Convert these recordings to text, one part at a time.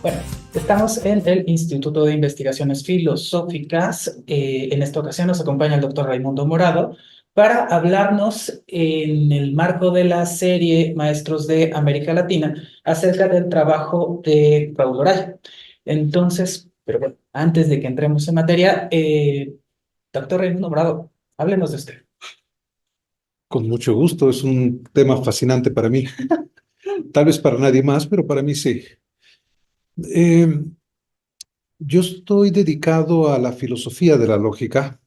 Bueno, estamos en el Instituto de Investigaciones Filosóficas. En esta ocasión nos acompaña el doctor Raimundo Morado para hablarnos en el marco de la serie Maestros de América Latina acerca del trabajo de Raúl Oraya. Entonces, pero bueno, antes de que entremos en materia, doctor Raimundo Morado, háblenos de usted. Con mucho gusto, es un tema fascinante para mí. Tal vez para nadie más, pero para mí sí. Eh, yo estoy dedicado a la filosofía de la lógica,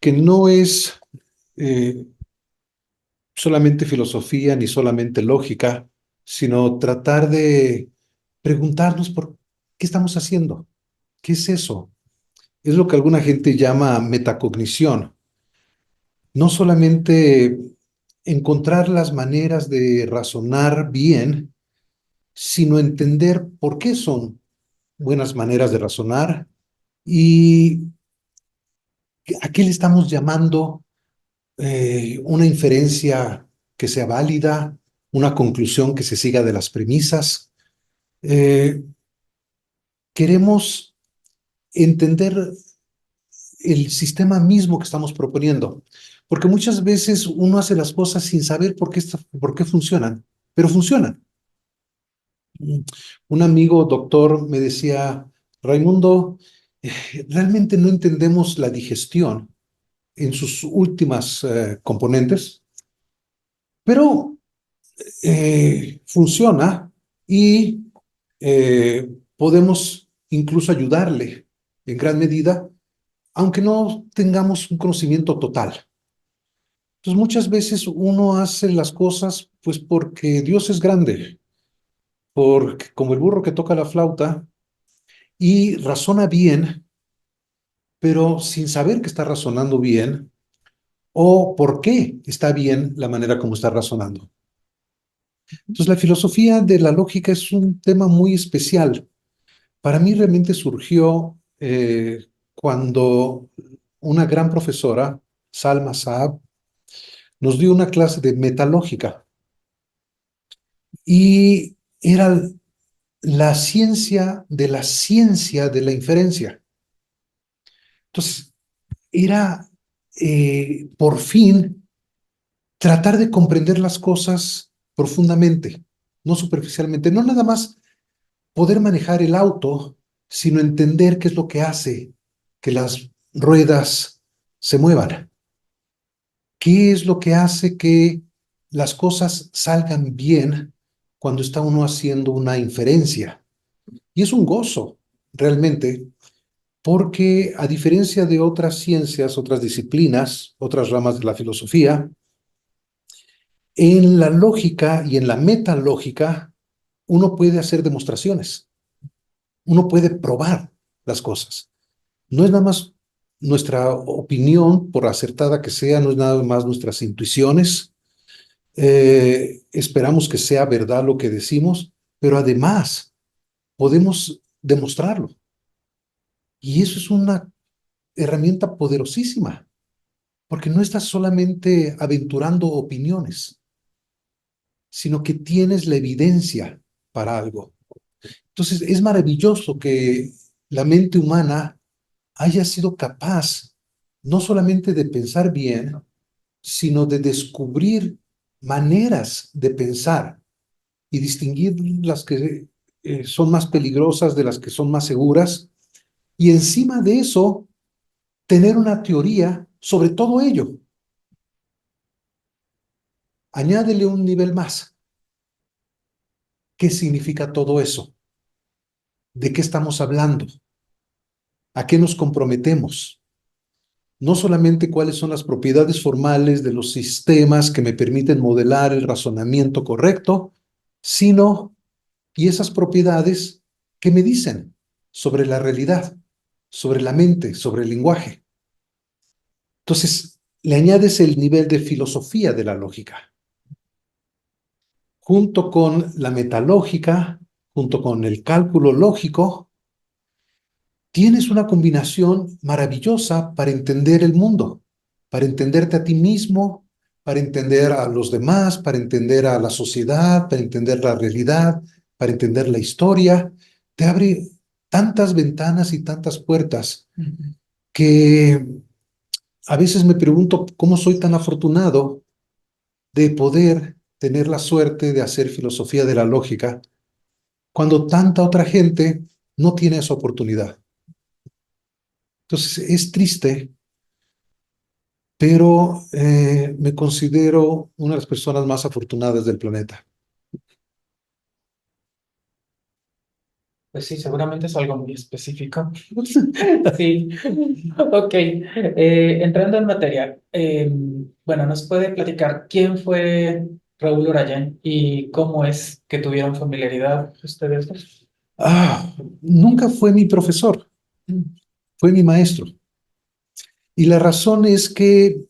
que no es eh, solamente filosofía ni solamente lógica, sino tratar de preguntarnos por qué estamos haciendo, qué es eso. Es lo que alguna gente llama metacognición. No solamente encontrar las maneras de razonar bien, sino entender por qué son buenas maneras de razonar y a qué le estamos llamando una inferencia que sea válida, una conclusión que se siga de las premisas. Eh, queremos entender el sistema mismo que estamos proponiendo, porque muchas veces uno hace las cosas sin saber por qué funcionan, pero funcionan. Un amigo doctor me decía, Raimundo, realmente no entendemos la digestión en sus últimas componentes, pero funciona y podemos incluso ayudarle en gran medida, aunque no tengamos un conocimiento total. Entonces muchas veces uno hace las cosas pues porque Dios es grande, porque como el burro que toca la flauta y razona bien, pero sin saber que está razonando bien o por qué está bien la manera como está razonando. Entonces, la filosofía de la lógica es un tema muy especial. Para mí realmente surgió cuando una gran profesora, Salma Saab, nos dio una clase de metalógica y era la ciencia de la inferencia. Entonces, era por fin tratar de comprender las cosas profundamente, no superficialmente, no nada más poder manejar el auto, sino entender qué es lo que hace que las ruedas se muevan, qué es lo que hace que las cosas salgan bien cuando está uno haciendo una inferencia. Y es un gozo, realmente, porque a diferencia de otras ciencias, otras disciplinas, otras ramas de la filosofía, en la lógica y en la metalógica, uno puede hacer demostraciones, uno puede probar las cosas. No es nada más nuestra opinión, por acertada que sea, no es nada más nuestras intuiciones. Esperamos que sea verdad lo que decimos, pero además podemos demostrarlo. Y eso es una herramienta poderosísima, porque no estás solamente aventurando opiniones, sino que tienes la evidencia para algo. Entonces, es maravilloso que la mente humana haya sido capaz no solamente de pensar bien, sino de descubrir maneras de pensar y distinguir las que son más peligrosas de las que son más seguras, y encima de eso, tener una teoría sobre todo ello. Añádele un nivel más. ¿Qué significa todo eso? ¿De qué estamos hablando? ¿A qué nos comprometemos? No solamente cuáles son las propiedades formales de los sistemas que me permiten modelar el razonamiento correcto, sino y esas propiedades que me dicen sobre la realidad, sobre la mente, sobre el lenguaje. Entonces, le añades el nivel de filosofía de la lógica, junto con la metalógica, junto con el cálculo lógico, tienes una combinación maravillosa para entender el mundo, para entenderte a ti mismo, para entender a los demás, para entender a la sociedad, para entender la realidad, para entender la historia, te abre tantas ventanas y tantas puertas que a veces me pregunto cómo soy tan afortunado de poder tener la suerte de hacer filosofía de la lógica cuando tanta otra gente no tiene esa oportunidad. Entonces es triste, pero me considero una de las personas más afortunadas del planeta. Pues sí, seguramente es algo muy específico. Sí, ok. Entrando en materia, bueno, ¿nos puede platicar quién fue Raúl Urayan y cómo es que tuvieron familiaridad ustedes dos? Ah, nunca fue mi profesor, fue mi maestro. Y la razón es que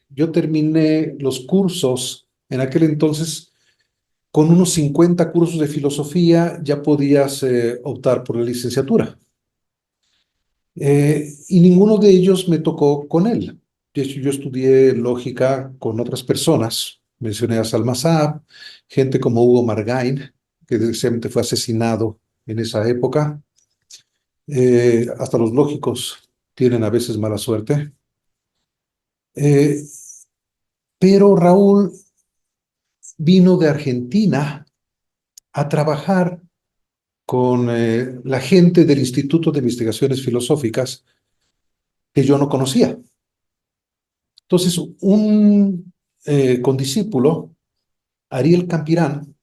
yo terminé los cursos en aquel entonces con unos 50 cursos de filosofía, ya podías optar por la licenciatura. Y ninguno de ellos me tocó con él. De hecho, yo estudié lógica con otras personas. Mencioné a Salma Saab, gente como Hugo Margain, que desgraciadamente fue asesinado en esa época. Hasta los lógicos tienen a veces mala suerte. Eh, pero Raúl vino de Argentina a trabajar con la gente del Instituto de Investigaciones Filosóficas que yo no conocía. Entonces, un condiscípulo, Ariel Campirán,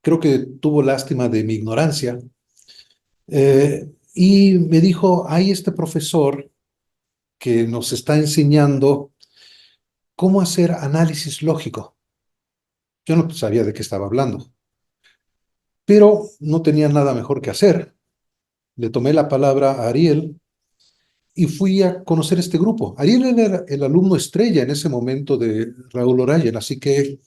creo que tuvo lástima de mi ignorancia, y me dijo, hay este profesor que nos está enseñando cómo hacer análisis lógico. Yo no sabía de qué estaba hablando, pero no tenía nada mejor que hacer. Le tomé la palabra a Ariel y fui a conocer este grupo. Ariel era el alumno estrella en ese momento de Raúl Orayen, así que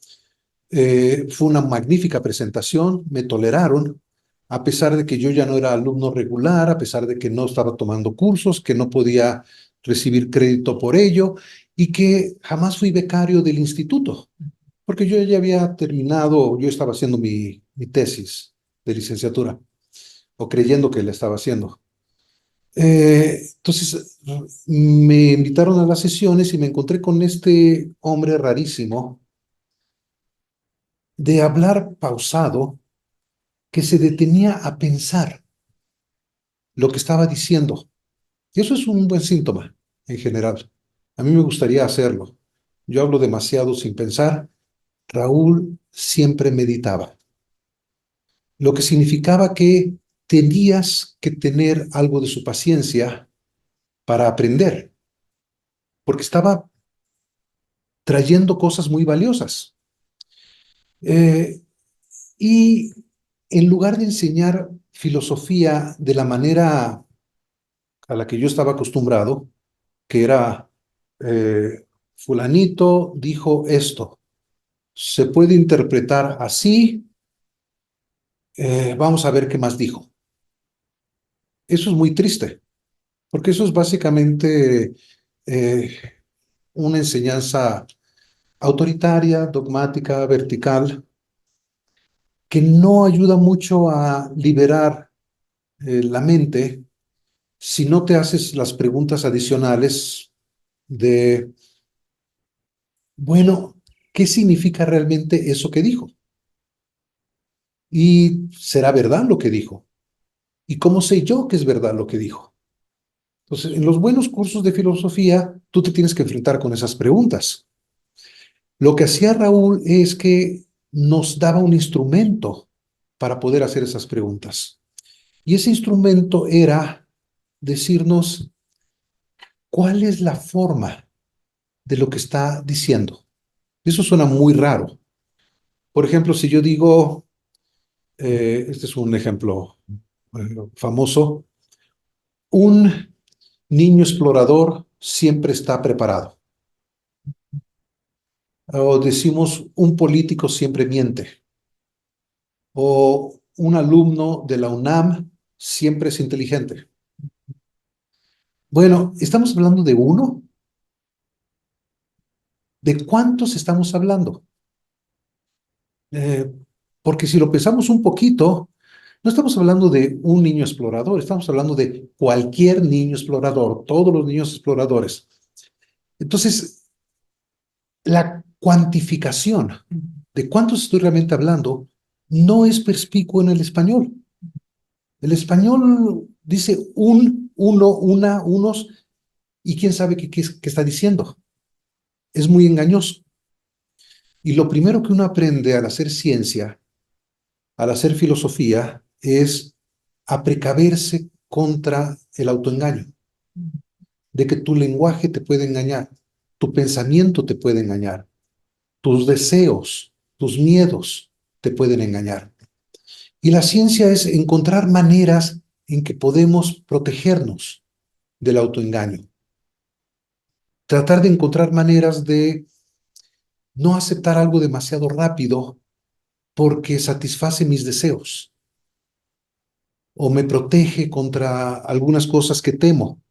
fue una magnífica presentación, me toleraron, a pesar de que yo ya no era alumno regular, a pesar de que no estaba tomando cursos, que no podía recibir crédito por ello y que jamás fui becario del instituto, porque yo ya había terminado, yo estaba haciendo mi tesis de licenciatura, o creyendo que la estaba haciendo. Entonces me invitaron a las sesiones y me encontré con este hombre rarísimo de hablar pausado que se detenía a pensar lo que estaba diciendo. Y eso es un buen síntoma en general. A mí me gustaría hacerlo. Yo hablo demasiado sin pensar. Raúl siempre meditaba, lo que significaba que tenías que tener algo de su paciencia para aprender, porque estaba trayendo cosas muy valiosas. Eh, y en lugar de enseñar filosofía de la manera a la que yo estaba acostumbrado, que era, fulanito dijo esto, se puede interpretar así, vamos a ver qué más dijo. Eso es muy triste, porque eso es básicamente eh, una enseñanza autoritaria, dogmática, vertical, que no ayuda mucho a liberar la mente si no te haces las preguntas adicionales de, bueno, ¿qué significa realmente eso que dijo? ¿Y será verdad lo que dijo? ¿Y cómo sé yo que es verdad lo que dijo? Entonces, en los buenos cursos de filosofía, tú te tienes que enfrentar con esas preguntas. Lo que hacía Raúl es que nos daba un instrumento para poder hacer esas preguntas. Y ese instrumento era decirnos cuál es la forma de lo que está diciendo. Eso suena muy raro. Por ejemplo, si yo digo, este es un ejemplo famoso, un niño explorador siempre está preparado. O decimos, un político siempre miente. O un alumno de la UNAM siempre es inteligente. Bueno, ¿estamos hablando de uno? ¿De cuántos estamos hablando? Eh, Porque si lo pensamos un poquito, no estamos hablando de un niño explorador, estamos hablando de cualquier niño explorador, todos los niños exploradores. Entonces, la cuantificación de cuántos estoy realmente hablando no es perspicuo en el español. El español dice un, uno, una, unos, y quién sabe qué está diciendo. Es muy engañoso. Y lo primero que uno aprende al hacer ciencia, al hacer filosofía, es a precaverse contra el autoengaño, de que tu lenguaje te puede engañar, tu pensamiento te puede engañar, tus deseos, tus miedos te pueden engañar. Y la ciencia es encontrar maneras en que podemos protegernos del autoengaño. Tratar de encontrar maneras de no aceptar algo demasiado rápido porque satisface mis deseos o me protege contra algunas cosas que temo.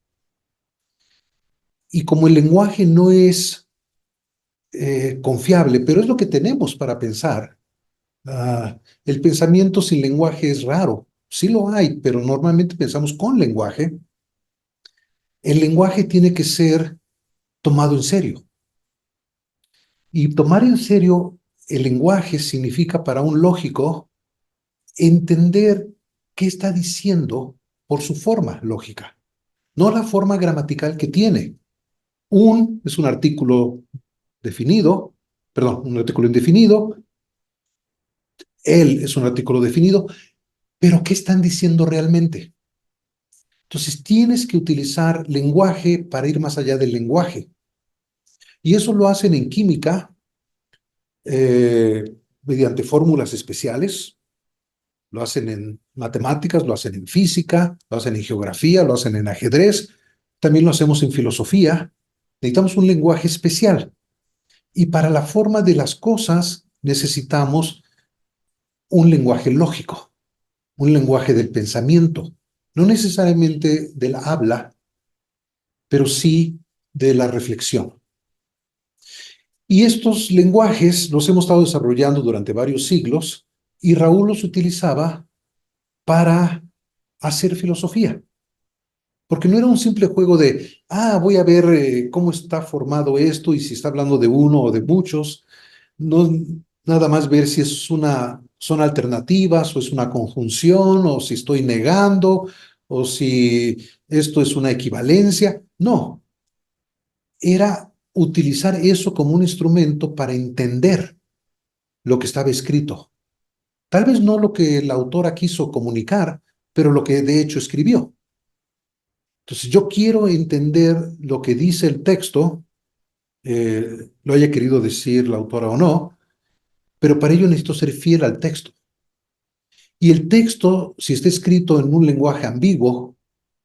Y como el lenguaje no es confiable, pero es lo que tenemos para pensar, el pensamiento sin lenguaje es raro. Sí lo hay, pero normalmente pensamos con lenguaje. El lenguaje tiene que ser tomado en serio. Y tomar en serio el lenguaje significa para un lógico entender qué está diciendo por su forma lógica, no la forma gramatical que tiene. Un es un artículo definido, perdón, un artículo indefinido, él es un artículo definido, pero ¿qué están diciendo realmente? Entonces tienes que utilizar lenguaje para ir más allá del lenguaje. Y eso lo hacen en química eh, mediante fórmulas especiales, lo hacen en matemáticas, lo hacen en física, lo hacen en geografía, lo hacen en ajedrez, también lo hacemos en filosofía. Necesitamos un lenguaje especial. Y para la forma de las cosas necesitamos un lenguaje lógico, un lenguaje del pensamiento, no necesariamente del habla, pero sí de la reflexión. Y estos lenguajes los hemos estado desarrollando durante varios siglos y Raúl los utilizaba para hacer filosofía. Porque no era un simple juego de, voy a ver cómo está formado esto y si está hablando de uno o de muchos. No, nada más ver si son alternativas o es una conjunción o si estoy negando o si esto es una equivalencia. No, era utilizar eso como un instrumento para entender lo que estaba escrito. Tal vez no lo que la autora quiso comunicar, pero lo que de hecho escribió. Entonces, yo quiero entender lo que dice el texto, lo haya querido decir la autora o no, pero para ello necesito ser fiel al texto. Y el texto, si está escrito en un lenguaje ambiguo,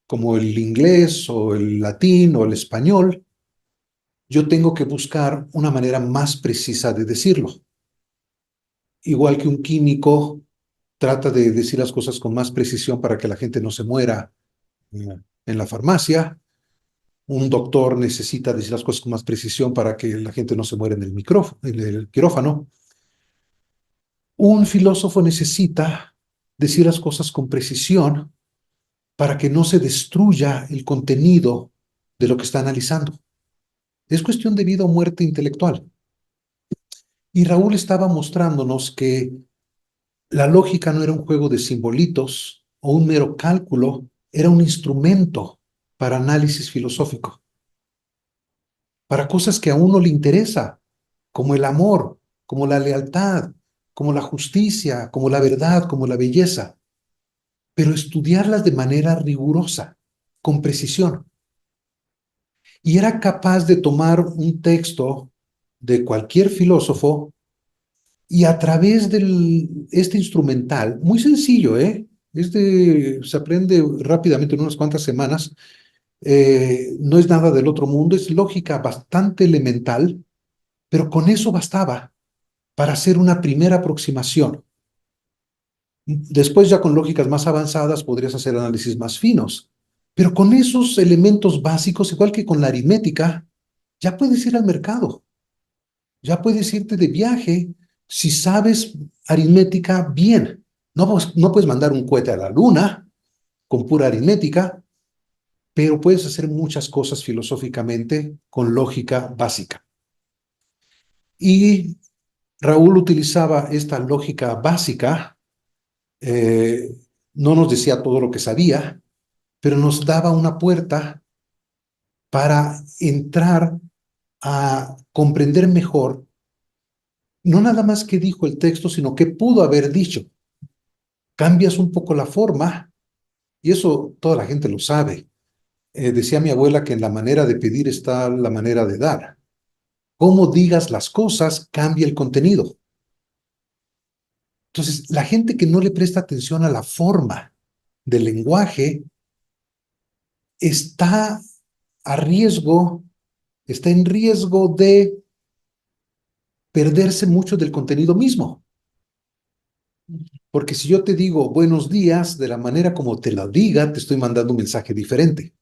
como el inglés o el latín o el español, yo tengo que buscar una manera más precisa de decirlo. Igual que un químico trata de decir las cosas con más precisión para que la gente no se muera en la farmacia, un doctor necesita decir las cosas con más precisión para que la gente no se muera en el micrófono, en el quirófano. Un filósofo necesita decir las cosas con precisión para que no se destruya el contenido de lo que está analizando. Es cuestión de vida o muerte intelectual. Y Raúl estaba mostrándonos que la lógica no era un juego de simbolitos o un mero cálculo, era un instrumento para análisis filosófico, para cosas que a uno le interesa, como el amor, como la lealtad, como la justicia, como la verdad, como la belleza, pero estudiarlas de manera rigurosa, con precisión. Y era capaz de tomar un texto de cualquier filósofo y a través de este instrumental, muy sencillo, se aprende rápidamente en unas cuantas semanas, no es nada del otro mundo, es lógica bastante elemental, pero con eso bastaba para hacer una primera aproximación. Después ya con lógicas más avanzadas podrías hacer análisis más finos, pero con esos elementos básicos, igual que con la aritmética, ya puedes ir al mercado, ya puedes irte de viaje Si sabes aritmética, bien. No puedes mandar un cohete a la luna con pura aritmética, pero puedes hacer muchas cosas filosóficamente con lógica básica. Y Raúl utilizaba esta lógica básica, eh, no nos decía todo lo que sabía, pero nos daba una puerta para entrar a comprender mejor, no nada más qué dijo el texto, sino qué pudo haber dicho. Cambias un poco la forma, y eso toda la gente lo sabe. Decía mi abuela que en la manera de pedir está la manera de dar. Cómo digas las cosas cambia el contenido. Entonces, la gente que no le presta atención a la forma del lenguaje está a riesgo, está en riesgo de perderse mucho del contenido mismo. Porque si yo te digo buenos días, de la manera como te lo diga, te estoy mandando un mensaje diferente.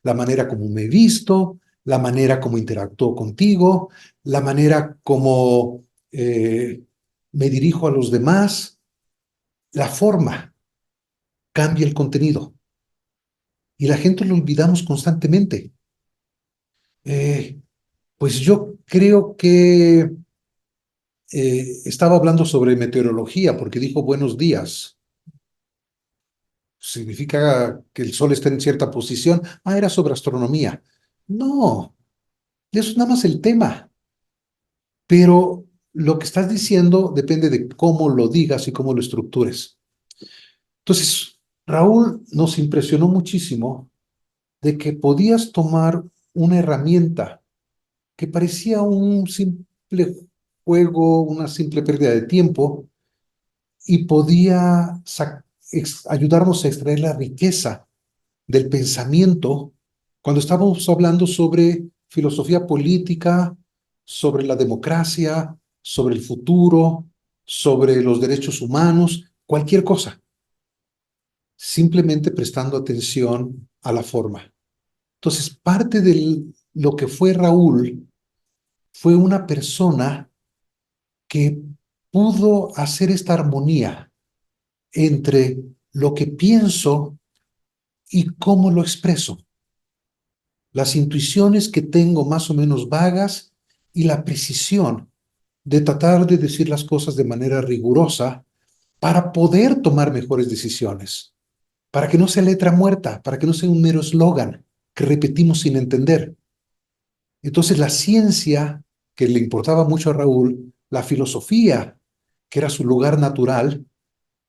La manera como me he visto, la manera como interactúo contigo, la manera como me dirijo a los demás, la forma cambia el contenido. Y la gente lo olvidamos constantemente. Eh, pues yo creo que estaba hablando sobre meteorología porque dijo buenos días. Significa que el sol está en cierta posición. Ah, era sobre astronomía. No, eso es nada más el tema. Pero lo que estás diciendo depende de cómo lo digas y cómo lo estructures. Entonces, Raúl nos impresionó muchísimo de que podías tomar una herramienta que parecía un simple juego, una simple pérdida de tiempo, y podía ayudarnos a extraer la riqueza del pensamiento cuando estábamos hablando sobre filosofía política, sobre la democracia, sobre el futuro, sobre los derechos humanos, cualquier cosa, simplemente prestando atención a la forma. Entonces, parte de lo que fue Raúl fue una persona que pudo hacer esta armonía entre lo que pienso y cómo lo expreso, las intuiciones que tengo más o menos vagas y la precisión de tratar de decir las cosas de manera rigurosa para poder tomar mejores decisiones, para que no sea letra muerta, para que no sea un mero eslogan que repetimos sin entender. Entonces la ciencia, que le importaba mucho a Raúl, la filosofía, que era su lugar natural,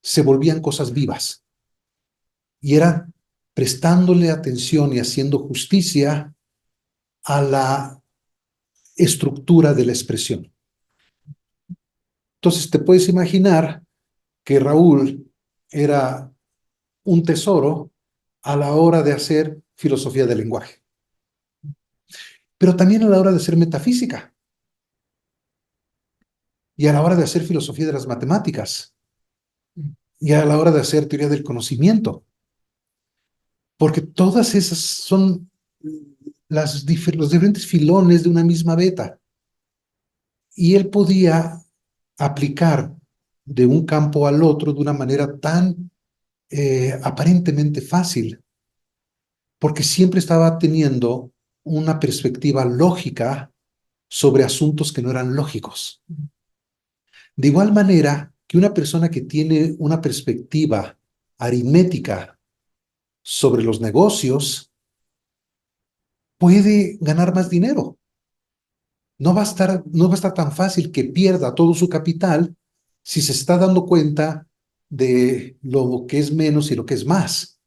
se volvían cosas vivas y era prestándole atención y haciendo justicia a la estructura de la expresión. Entonces te puedes imaginar que Raúl era un tesoro a la hora de hacer filosofía del lenguaje, pero también a la hora de hacer metafísica y a la hora de hacer filosofía de las matemáticas y a la hora de hacer teoría del conocimiento, porque todas esas son los diferentes filones de una misma beta. Y él podía aplicar de un campo al otro de una manera tan aparentemente fácil, porque siempre estaba teniendo una perspectiva lógica sobre asuntos que no eran lógicos. De igual manera que una persona que tiene una perspectiva aritmética sobre los negocios puede ganar más dinero. No va a estar tan fácil que pierda todo su capital si se está dando cuenta de lo que es menos y lo que es más.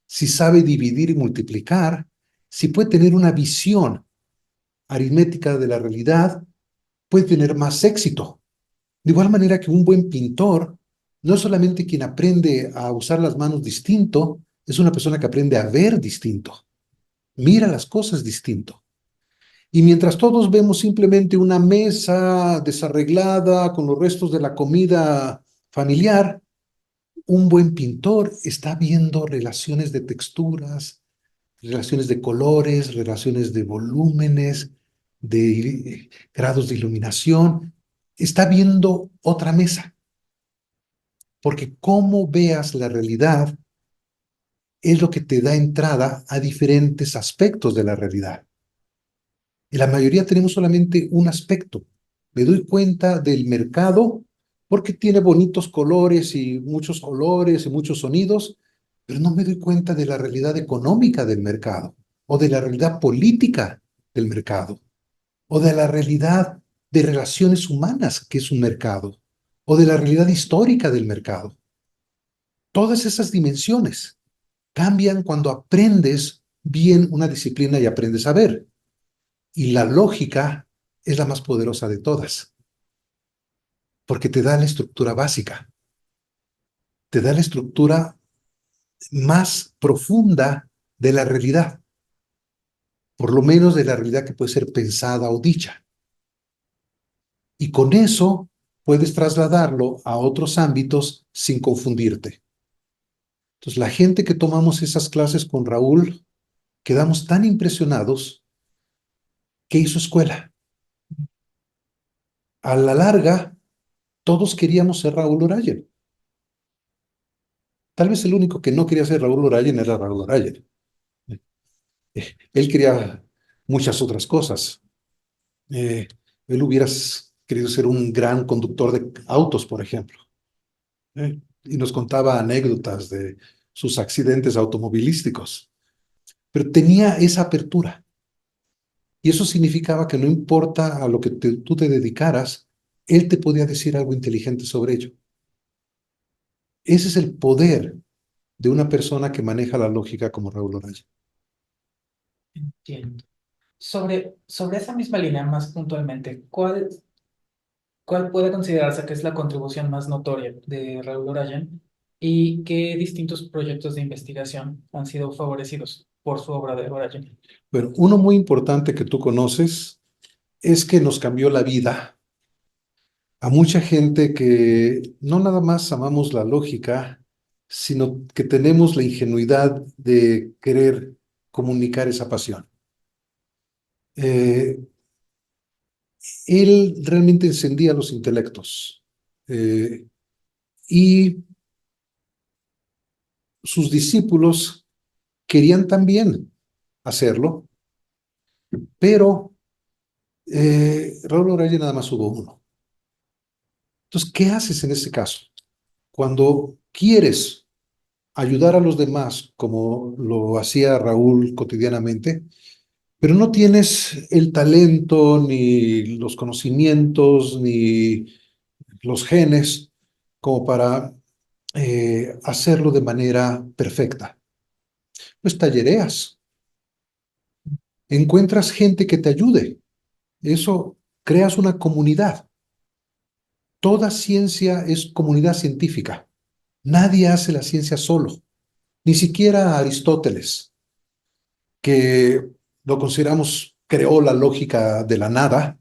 Si sabe dividir y multiplicar, si puede tener una visión aritmética de la realidad, puede tener más éxito. De igual manera que un buen pintor no es solamente quien aprende a usar las manos distinto, es una persona que aprende a ver distinto, mira las cosas distinto. Y mientras todos vemos simplemente una mesa desarreglada con los restos de la comida familiar, un buen pintor está viendo relaciones de texturas, relaciones de colores, relaciones de volúmenes, de grados de iluminación. está viendo otra mesa, porque cómo veas la realidad es lo que te da entrada a diferentes aspectos de la realidad. Y la mayoría tenemos solamente un aspecto. Me doy cuenta del mercado porque tiene bonitos colores y muchos sonidos, pero no me doy cuenta de la realidad económica del mercado, o de la realidad política del mercado, o de la realidad de relaciones humanas que es un mercado, o de la realidad histórica del mercado. Todas esas dimensiones cambian cuando aprendes bien una disciplina y aprendes a ver. Y la lógica es la más poderosa de todas, porque te da la estructura básica, te da la estructura más profunda de la realidad, por lo menos de la realidad que puede ser pensada o dicha. Y con eso puedes trasladarlo a otros ámbitos sin confundirte. Entonces, la gente que tomamos esas clases con Raúl, quedamos tan impresionados que hizo escuela. A la larga, todos queríamos ser Raúl Orayen. Tal vez el único que no quería ser Raúl Orayen era Raúl Orayen. Él quería muchas otras cosas. Eh, Él hubiera querido ser un gran conductor de autos, por ejemplo. Y nos contaba anécdotas de sus accidentes automovilísticos. Pero tenía esa apertura. Y eso significaba que no importa a lo que tú te dedicaras, él te podía decir algo inteligente sobre ello. Ese es el poder de una persona que maneja la lógica como Raúl Oraya. Entiendo. Sobre esa misma línea, más puntualmente, ¿cuál puede considerarse que es la contribución más notoria de Raúl Orayan y qué distintos proyectos de investigación han sido favorecidos por su obra de Orayan? Bueno, uno muy importante que tú conoces es que nos cambió la vida a mucha gente que no nada más amamos la lógica, sino que tenemos la ingenuidad de querer comunicar esa pasión. Eh, Él realmente encendía los intelectos y sus discípulos querían también hacerlo, pero Raúl Oraya nada más hubo uno. Entonces, ¿qué haces en ese caso? Cuando quieres ayudar a los demás, como lo hacía Raúl cotidianamente, pero no tienes el talento, ni los conocimientos, ni los genes como para hacerlo de manera perfecta. Pues tallereas, encuentras gente que te ayude. Eso creas una comunidad. Toda ciencia es comunidad científica. Nadie hace la ciencia solo, ni siquiera Aristóteles, que lo consideramos creó la lógica de la nada.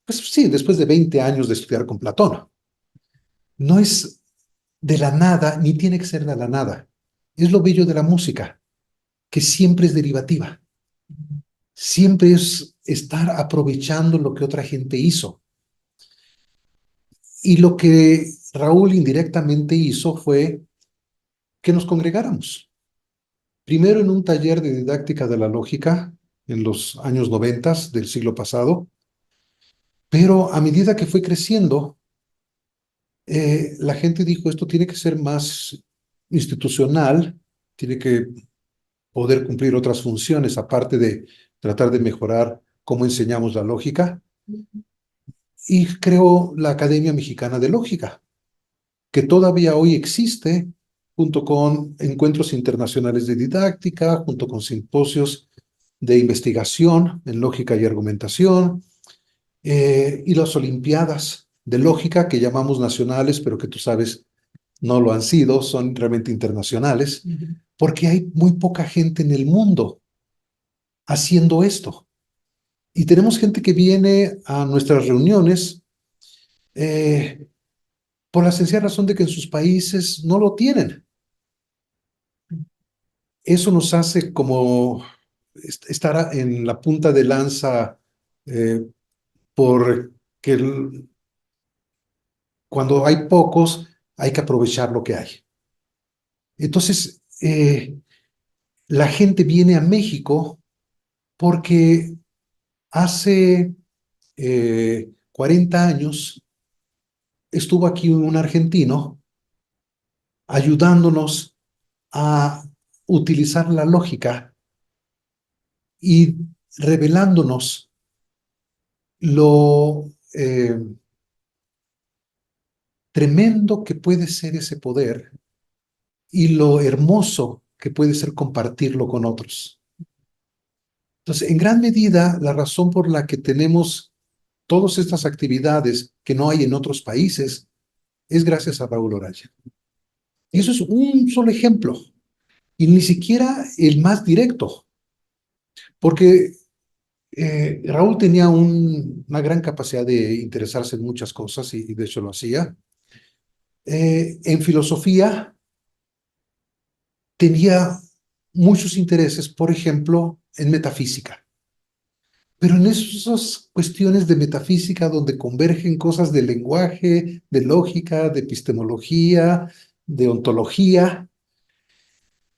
Pues sí, después de 20 años de estudiar con Platón. No es de la nada, ni tiene que ser de la nada. Es lo bello de la música, que siempre es derivativa. Siempre es estar aprovechando lo que otra gente hizo. Y lo que Raúl indirectamente hizo fue que nos congregáramos. Primero en un taller de didáctica de la lógica en los años 90 del siglo pasado, pero a medida que fue creciendo, la gente dijo, esto tiene que ser más institucional, tiene que poder cumplir otras funciones, aparte de tratar de mejorar cómo enseñamos la lógica, y creó la Academia Mexicana de Lógica, que todavía hoy existe, junto con encuentros internacionales de didáctica, junto con simposios de investigación en lógica y argumentación, y las Olimpiadas de Lógica, que llamamos nacionales, pero que tú sabes no lo han sido, son realmente internacionales, porque hay muy poca gente en el mundo haciendo esto. Y tenemos gente que viene a nuestras reuniones eh, por la sencilla razón de que en sus países no lo tienen. Eso nos hace como estar en la punta de lanza, eh, por que Cuando hay pocos, hay que aprovechar lo que hay. Entonces, la gente viene a México porque hace 40 años estuvo aquí un argentino ayudándonos a utilizar la lógica y revelándonos lo tremendo que puede ser ese poder y lo hermoso que puede ser compartirlo con otros. Entonces, en gran medida, la razón por la que tenemos todas estas actividades que no hay en otros países es gracias a Raúl Oraya. Y eso es un solo ejemplo, y ni siquiera el más directo, porque Raúl tenía una gran capacidad de interesarse en muchas cosas y de hecho lo hacía. En filosofía tenía muchos intereses, por ejemplo, en metafísica. Pero en esas cuestiones de metafísica donde convergen cosas de lenguaje, de lógica, de epistemología, de ontología,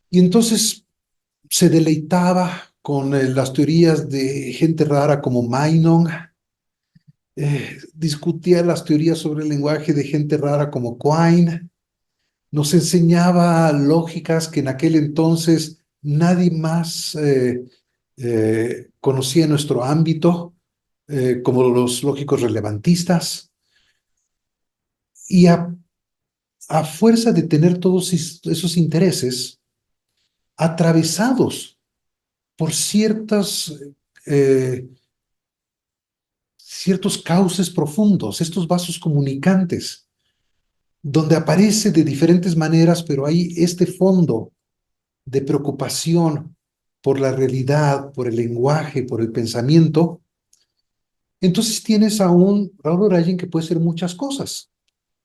y entonces se deleitaba con las teorías de gente rara como Meinong, discutía las teorías sobre el lenguaje de gente rara como Quine, nos enseñaba lógicas que en aquel entonces nadie más conocía en nuestro ámbito, como los lógicos relevantistas, y a fuerza de tener todos esos intereses atravesados por eh, ciertos cauces profundos, estos vasos comunicantes, donde aparece de diferentes maneras, pero hay este fondo de preocupación por la realidad, por el lenguaje, por el pensamiento. Entonces tienes a un Raúl Orayen que puede ser muchas cosas,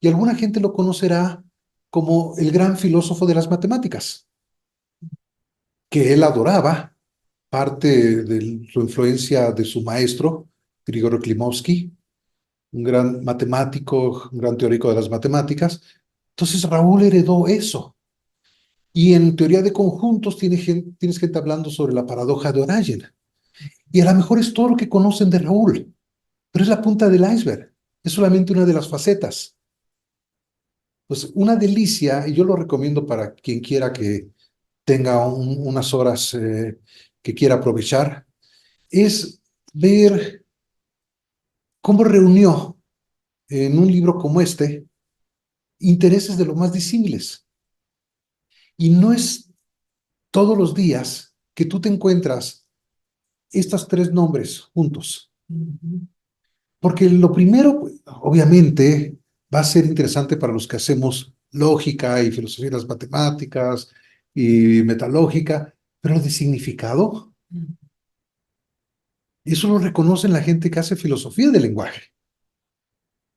y alguna gente lo conocerá como el gran filósofo de las matemáticas, que él adoraba, parte de su influencia de su maestro, Grigoro Klimovsky, un gran matemático, un gran teórico de las matemáticas. Entonces Raúl heredó eso. Y en teoría de conjuntos tienes gente hablando sobre la paradoja de Orayen. Y a lo mejor es todo lo que conocen de Raúl, pero es la punta del iceberg. Es solamente una de las facetas. Pues una delicia, y yo lo recomiendo para quien quiera que tenga unas horas que quiera aprovechar, es ver cómo reunió en un libro como este intereses de lo más disímiles. Y no es todos los días que tú te encuentras estos tres nombres juntos. Porque lo primero, obviamente, va a ser interesante para los que hacemos lógica y filosofía de las matemáticas y metalógica, pero de significado, eso lo reconocen la gente que hace filosofía del lenguaje.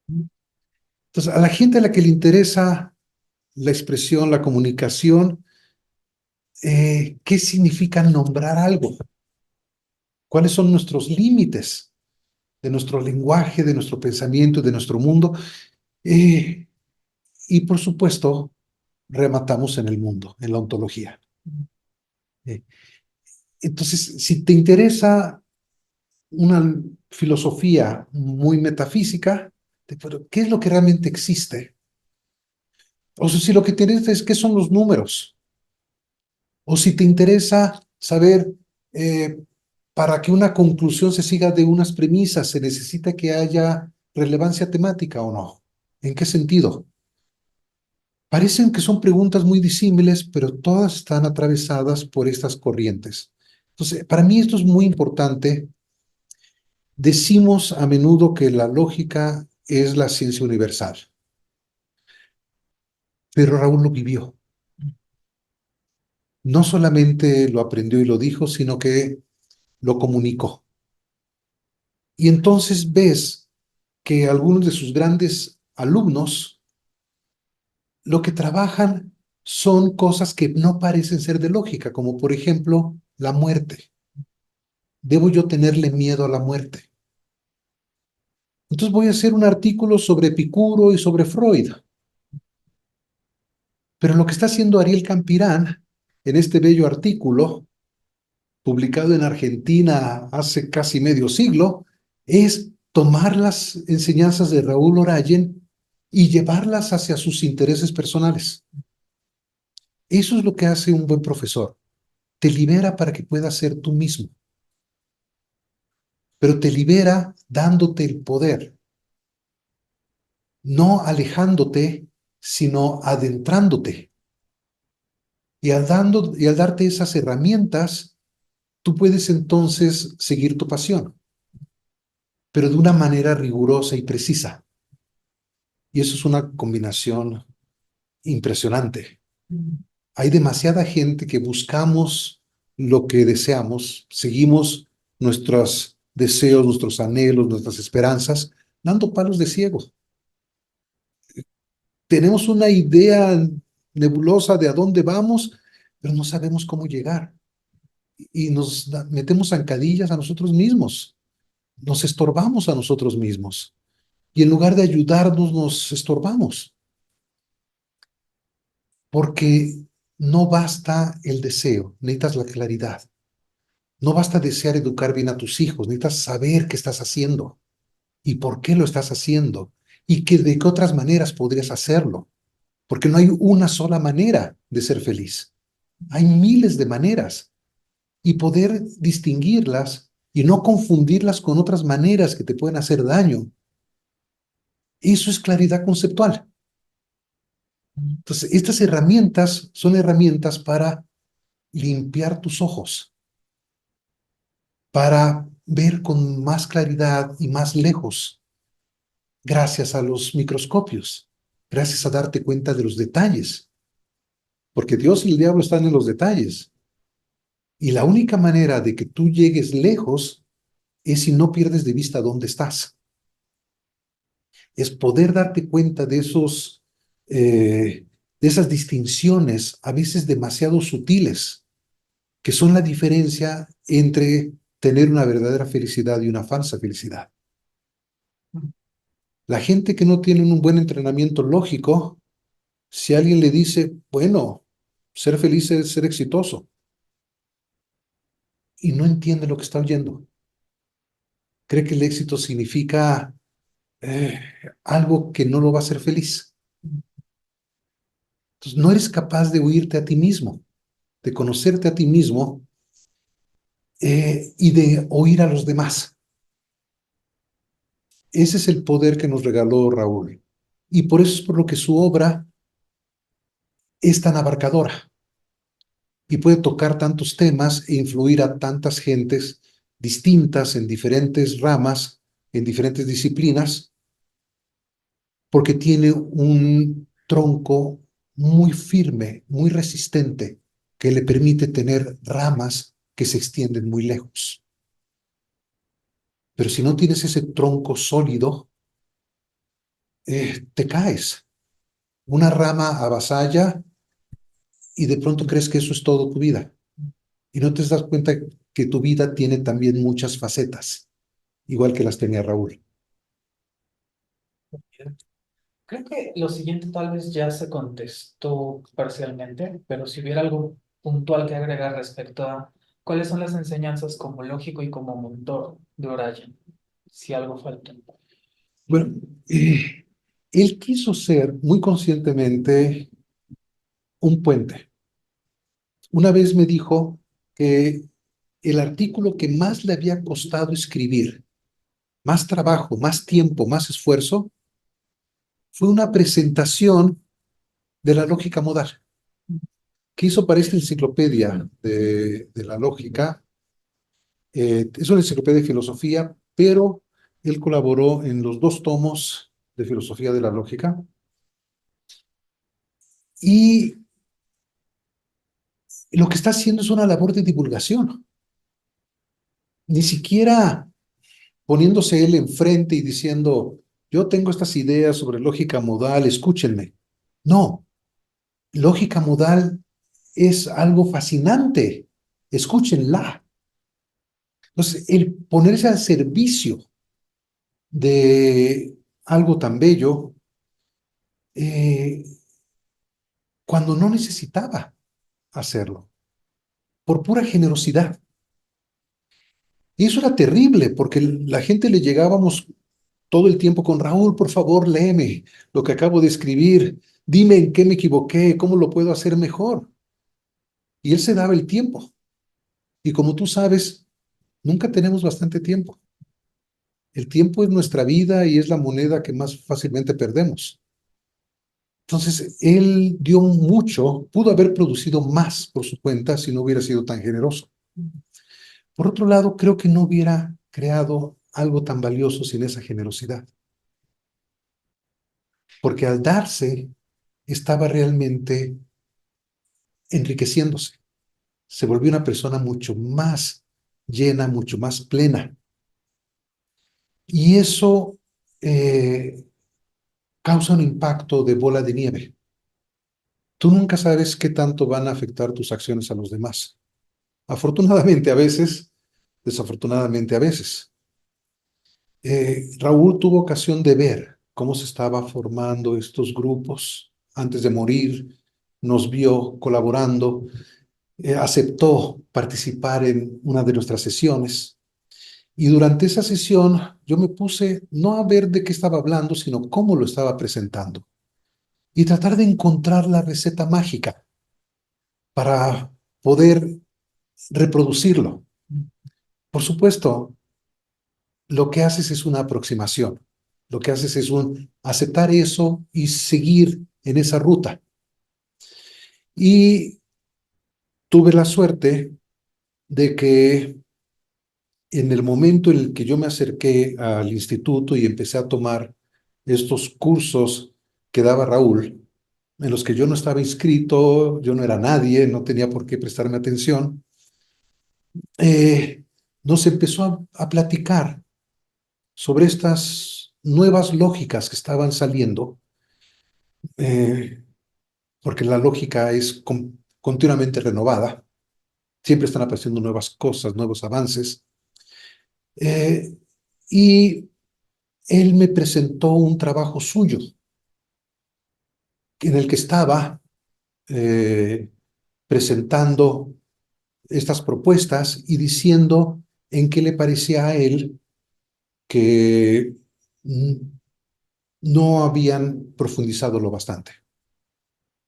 Entonces, a la gente a la que le interesa la expresión, la comunicación, ¿qué significa nombrar algo? ¿Cuáles son nuestros límites de nuestro lenguaje, de nuestro pensamiento, de nuestro mundo? Eh, y por supuesto, rematamos en el mundo, en la ontología. Eh, entonces, si te interesa una filosofía muy metafísica, pero ¿qué es lo que realmente existe? O sea, si lo que te interesa es qué son los números, o si te interesa saber eh, para que una conclusión se siga de unas premisas, se necesita que haya relevancia temática o no. ¿En qué sentido? Parecen que son preguntas muy disímiles, pero todas están atravesadas por estas corrientes. Entonces, para mí esto es muy importante. Decimos a menudo que la lógica es la ciencia universal, pero Raúl lo vivió. No solamente lo aprendió y lo dijo, sino que lo comunicó. Y entonces ves que algunos de sus grandes alumnos lo que trabajan son cosas que no parecen ser de lógica, como por ejemplo la muerte. ¿Debo yo tenerle miedo a la muerte? Entonces voy a hacer un artículo sobre Epicuro y sobre Freud. Pero lo que está haciendo Ariel Campirán en este bello artículo, publicado en Argentina hace casi medio siglo, es tomar las enseñanzas de Raúl Orayen y llevarlas hacia sus intereses personales. Eso es lo que hace un buen profesor. Te libera para que puedas ser tú mismo, pero te libera dándote el poder, no alejándote, sino adentrándote. Y al darte esas herramientas, tú puedes entonces seguir tu pasión, pero de una manera rigurosa y precisa. Y eso es una combinación impresionante. Hay demasiada gente que buscamos lo que deseamos, seguimos nuestros deseos, nuestros anhelos, nuestras esperanzas, dando palos de ciego. Tenemos una idea nebulosa de a dónde vamos, pero no sabemos cómo llegar. Y nos metemos zancadillas a nosotros mismos, nos estorbamos a nosotros mismos. Y en lugar de ayudarnos, nos estorbamos. Porque no basta el deseo, necesitas la claridad. No basta desear educar bien a tus hijos, necesitas saber qué estás haciendo y por qué lo estás haciendo y de qué otras maneras podrías hacerlo. Porque no hay una sola manera de ser feliz. Hay miles de maneras y poder distinguirlas y no confundirlas con otras maneras que te pueden hacer daño. Eso es claridad conceptual. Entonces, estas herramientas son herramientas para limpiar tus ojos, para ver con más claridad y más lejos, gracias a los microscopios, gracias a darte cuenta de los detalles, porque Dios y el diablo están en los detalles. Y la única manera de que tú llegues lejos es si no pierdes de vista dónde estás. Es poder darte cuenta de de esas distinciones, a veces demasiado sutiles, que son la diferencia entre tener una verdadera felicidad y una falsa felicidad. La gente que no tiene un buen entrenamiento lógico, si alguien le dice, bueno, ser feliz es ser exitoso, y no entiende lo que está oyendo, cree que el éxito significa eh, algo que no lo va a hacer feliz. Entonces, no eres capaz de oírte a ti mismo, de conocerte a ti mismo y de oír a los demás. Ese es el poder que nos regaló Raúl. Y por eso es por lo que su obra es tan abarcadora y puede tocar tantos temas e influir a tantas gentes distintas en diferentes ramas, en diferentes disciplinas, porque tiene un tronco muy firme, muy resistente, que le permite tener ramas que se extienden muy lejos. Pero si no tienes ese tronco sólido, te caes. Una rama avasalla y de pronto crees que eso es todo tu vida. Y no te das cuenta que tu vida tiene también muchas facetas, igual que las tenía Raúl. Creo que lo siguiente tal vez ya se contestó parcialmente, pero si hubiera algo puntual que agregar respecto a cuáles son las enseñanzas como lógico y como mentor de Orayan, si algo falta. Bueno, él quiso ser muy conscientemente un puente. Una vez me dijo que el artículo que más le había costado escribir, más trabajo, más tiempo, más esfuerzo, fue una presentación de la lógica modal que hizo para esta enciclopedia de la lógica. Es una enciclopedia de filosofía, pero él colaboró en los dos tomos de filosofía de la lógica. Y lo que está haciendo es una labor de divulgación. Ni siquiera poniéndose él enfrente y diciendo, yo tengo estas ideas sobre lógica modal, escúchenme. No, lógica modal es algo fascinante, escúchenla. Entonces, el ponerse al servicio de algo tan bello eh, cuando no necesitaba hacerlo, por pura generosidad. Y eso era terrible, porque la gente le llegábamos todo el tiempo con: Raúl, por favor, léeme lo que acabo de escribir, dime en qué me equivoqué, cómo lo puedo hacer mejor. Y él se daba el tiempo. Y como tú sabes, nunca tenemos bastante tiempo. El tiempo es nuestra vida y es la moneda que más fácilmente perdemos. Entonces, él dio mucho, pudo haber producido más por su cuenta si no hubiera sido tan generoso. Por otro lado, creo que no hubiera creado algo tan valioso sin esa generosidad, porque al darse estaba realmente enriqueciéndose. Se volvió una persona mucho más llena, mucho más plena. Y eso eh, causa un impacto de bola de nieve. Tú nunca sabes qué tanto van a afectar tus acciones a los demás. Afortunadamente a veces, desafortunadamente a veces. Raúl tuvo ocasión de ver cómo se estaba formando estos grupos antes de morir, nos vio colaborando, aceptó participar en una de nuestras sesiones y durante esa sesión yo me puse no a ver de qué estaba hablando, sino cómo lo estaba presentando y tratar de encontrar la receta mágica para poder reproducirlo. Por supuesto, lo que haces es una aproximación, lo que haces es aceptar eso y seguir en esa ruta. Y tuve la suerte de que en el momento en el que yo me acerqué al instituto y empecé a tomar estos cursos que daba Raúl, en los que yo no estaba inscrito, yo no era nadie, no tenía por qué prestarme atención, nos empezó a platicar sobre estas nuevas lógicas que estaban saliendo, eh, porque la lógica es continuamente renovada, siempre están apareciendo nuevas cosas, nuevos avances, eh, y él me presentó un trabajo suyo en el que estaba eh, presentando estas propuestas y diciendo en qué le parecía a él que no habían profundizado lo bastante.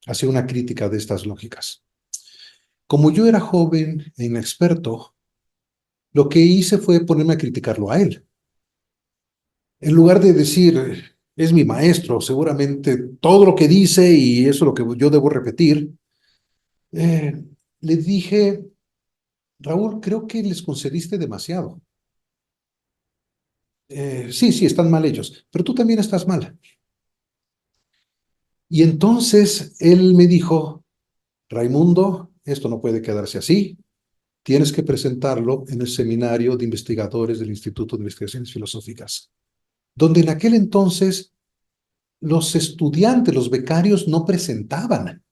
Hacía una crítica de estas lógicas. Como yo era joven e inexperto, lo que hice fue ponerme a criticarlo a él. En lugar de decir: es mi maestro, seguramente todo lo que dice y eso es lo que yo debo repetir, eh, le dije: Raúl, creo que les concediste demasiado. Sí, sí, están mal ellos, pero tú también estás mal. Y entonces él me dijo: Raimundo, esto no puede quedarse así, tienes que presentarlo en el seminario de investigadores del Instituto de Investigaciones Filosóficas, donde en aquel entonces los estudiantes, los becarios, no presentaban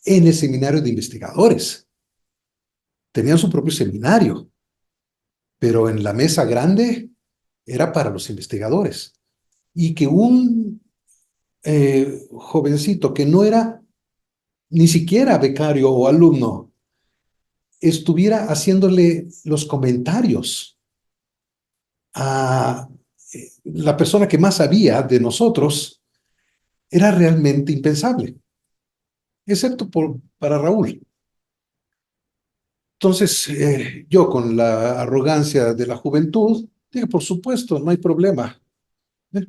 en el seminario de investigadores. Tenían su propio seminario, pero en la mesa grande era para los investigadores. Y que un jovencito que no era ni siquiera becario o alumno estuviera haciéndole los comentarios a la persona que más sabía de nosotros, era realmente impensable, excepto para Raúl. Entonces, yo con la arrogancia de la juventud, dije: por supuesto, no hay problema. ¿Eh?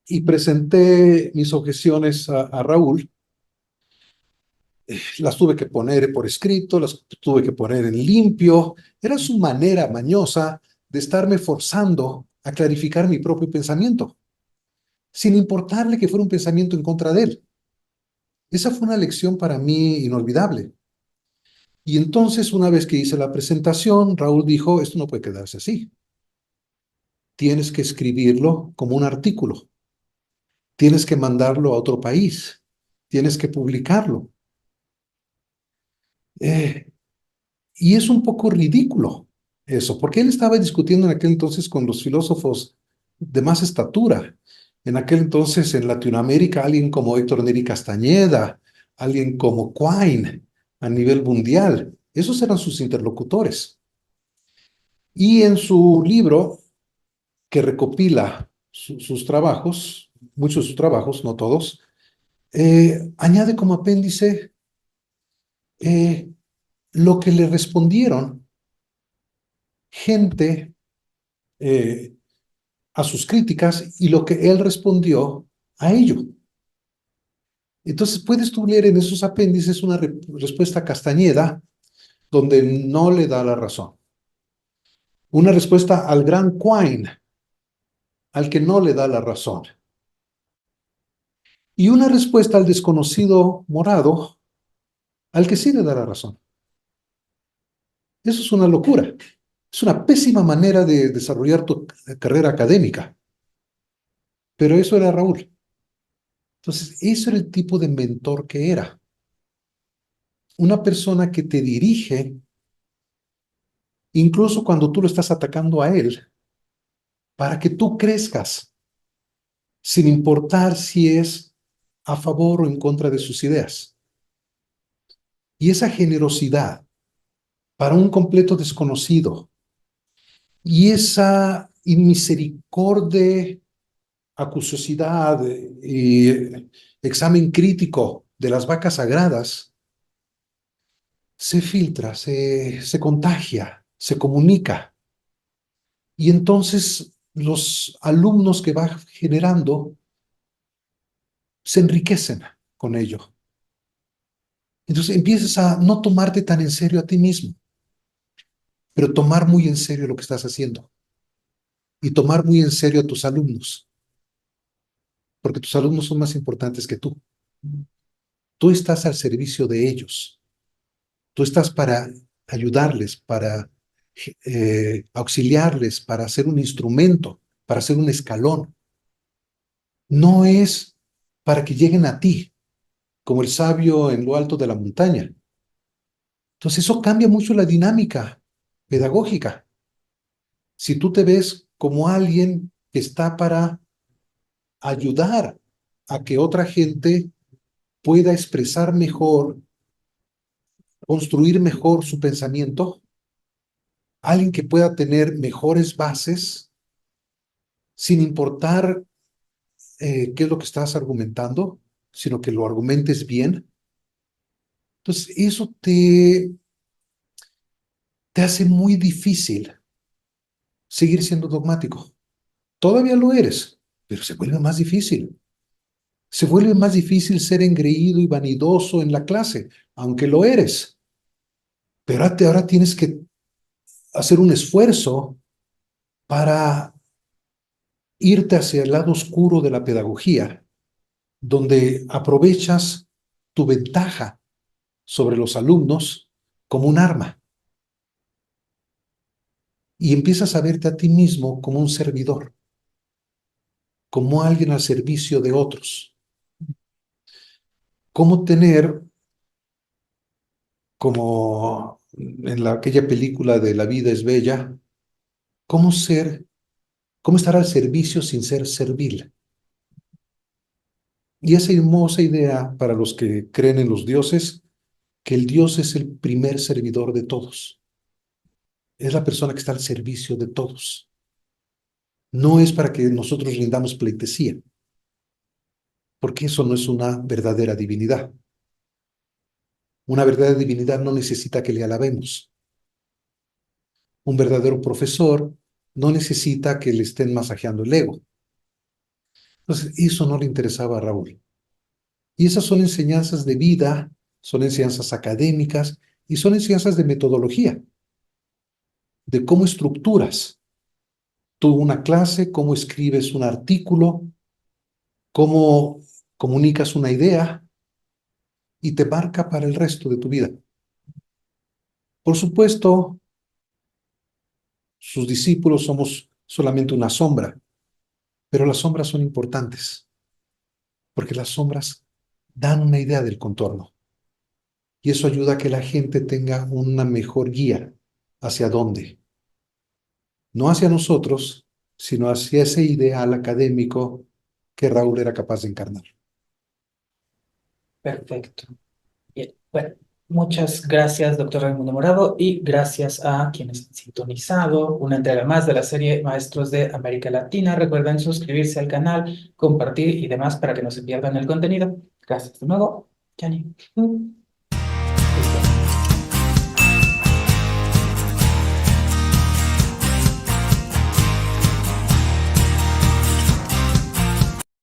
Y presenté mis objeciones a Raúl, las tuve que poner por escrito, las tuve que poner en limpio. Era su manera mañosa de estarme forzando a clarificar mi propio pensamiento, sin importarle que fuera un pensamiento en contra de él. Esa fue una lección para mí inolvidable. Y entonces, una vez que hice la presentación, Raúl dijo: esto no puede quedarse así. Tienes que escribirlo como un artículo. Tienes que mandarlo a otro país. Tienes que publicarlo. Eh, y es un poco ridículo eso, porque él estaba discutiendo en aquel entonces con los filósofos de más estatura. En aquel entonces en Latinoamérica, alguien como Héctor Neri Castañeda, alguien como Quine a nivel mundial, esos eran sus interlocutores. Y en su libro, que recopila sus trabajos, muchos de sus trabajos, no todos, añade como apéndice eh, lo que le respondieron gente eh, a sus críticas y lo que él respondió a ello. Entonces puedes tú leer en esos apéndices una respuesta a Castañeda donde no le da la razón. Una respuesta al gran Quine, al que no le da la razón. Y una respuesta al desconocido Morado, al que sí le da la razón. Eso es una locura. Es una pésima manera de desarrollar tu carrera académica. Pero eso era Raúl. Entonces, eso era el tipo de mentor que era. Una persona que te dirige, incluso cuando tú lo estás atacando a él, para que tú crezcas, sin importar si es a favor o en contra de sus ideas. Y esa generosidad para un completo desconocido y esa inmisericordia, acuciosidad y examen crítico de las vacas sagradas se filtra, se contagia, se comunica. Y entonces los alumnos que va generando se enriquecen con ello. Entonces empiezas a no tomarte tan en serio a ti mismo, pero tomar muy en serio lo que estás haciendo y tomar muy en serio a tus alumnos, porque tus alumnos son más importantes que tú. Tú estás al servicio de ellos. Tú estás para ayudarles, para auxiliarles, para ser un instrumento, para ser un escalón. No es para que lleguen a ti, como el sabio en lo alto de la montaña. Entonces eso cambia mucho la dinámica pedagógica. Si tú te ves como alguien que está para ayudar a que otra gente pueda expresar mejor, construir mejor su pensamiento, alguien que pueda tener mejores bases, sin importar qué es lo que estás argumentando, sino que lo argumentes bien. Entonces, eso te hace muy difícil seguir siendo dogmático. Todavía lo eres, pero se vuelve más difícil. Se vuelve más difícil ser engreído y vanidoso en la clase, aunque lo eres. Pero ahora tienes que hacer un esfuerzo para irte hacia el lado oscuro de la pedagogía, donde aprovechas tu ventaja sobre los alumnos como un arma y empiezas a verte a ti mismo como un servidor, como alguien al servicio de otros. Cómo tener, como en aquella película de La vida es bella, cómo ser, cómo estar al servicio sin ser servil. Y esa hermosa idea para los que creen en los dioses, que el Dios es el primer servidor de todos. Es la persona que está al servicio de todos. No es para que nosotros rindamos pleitesía, porque eso no es una verdadera divinidad. Una verdadera divinidad no necesita que le alabemos. Un verdadero profesor no necesita que le estén masajeando el ego. Entonces, eso no le interesaba a Raúl. Y esas son enseñanzas de vida, son enseñanzas académicas y son enseñanzas de metodología, de cómo estructuras tú una clase, cómo escribes un artículo, cómo comunicas una idea y te marca para el resto de tu vida. Por supuesto, sus discípulos somos solamente una sombra, pero las sombras son importantes, porque las sombras dan una idea del contorno y eso ayuda a que la gente tenga una mejor guía hacia dónde. No hacia nosotros, sino hacia ese ideal académico que Raúl era capaz de encarnar. Perfecto. Bien, bueno, muchas gracias, doctor Raimundo Morado, y gracias a quienes han sintonizado una entrega más de la serie Maestros de América Latina. Recuerden suscribirse al canal, compartir y demás para que no se pierdan el contenido. Gracias de nuevo, Yanni.